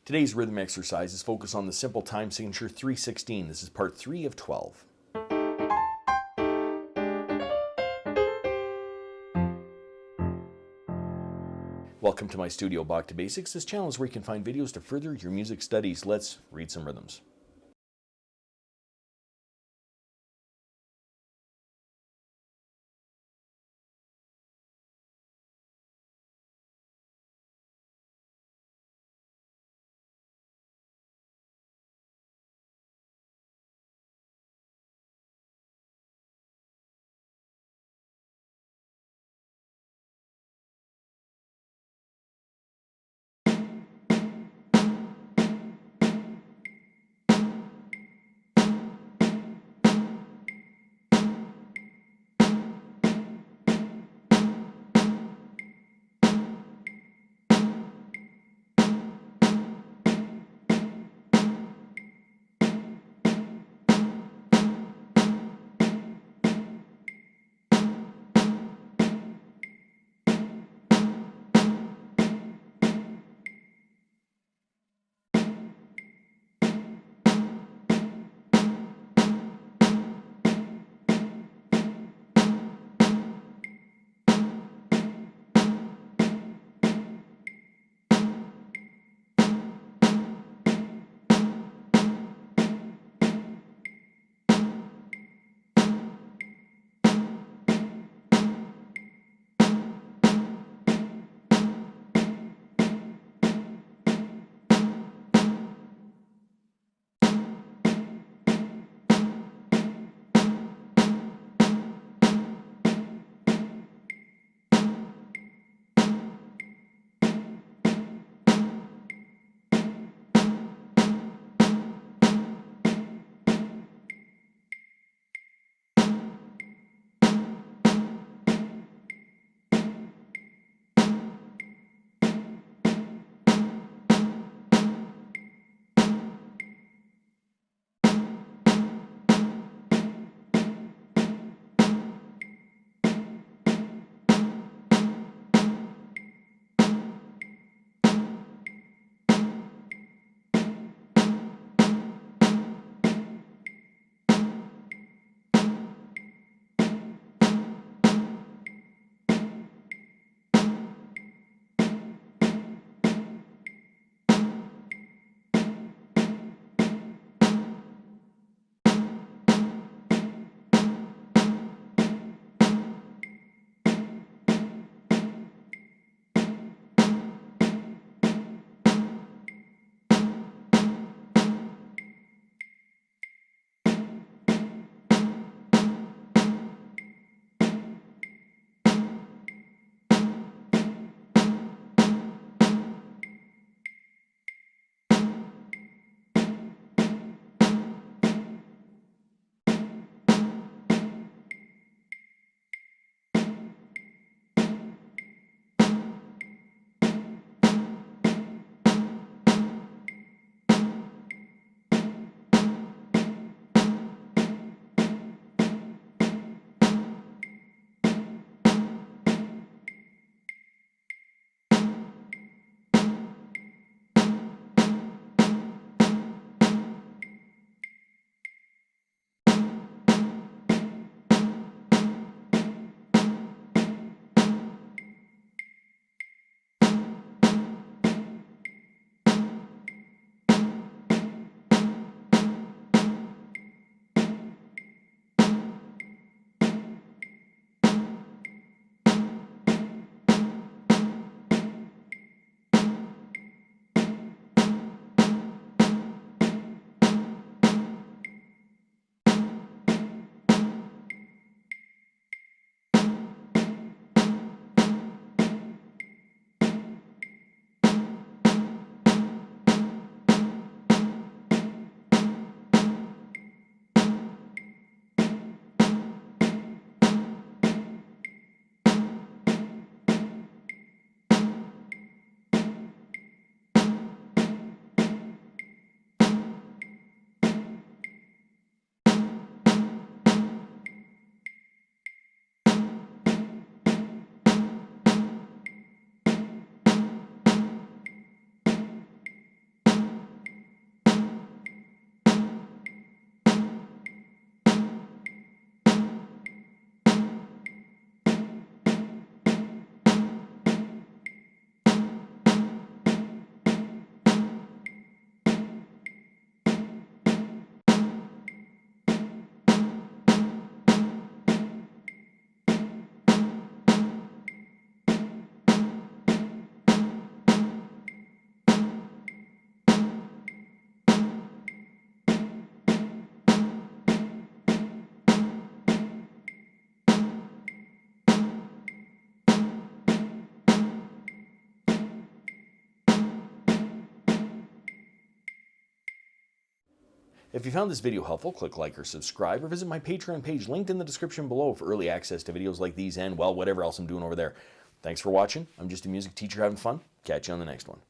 Today's rhythm exercise is focused on the simple time signature 3/16. This is part 3 of 12. Welcome to my studio, Bach To Basics. This channel is where you can find videos to further your music studies. Let's read some rhythms. If you found this video helpful, click like or subscribe, or visit my Patreon page linked in the description below for early access to videos like these and, well, whatever else I'm doing over there. Thanks for watching. I'm just a music teacher having fun. Catch you on the next one.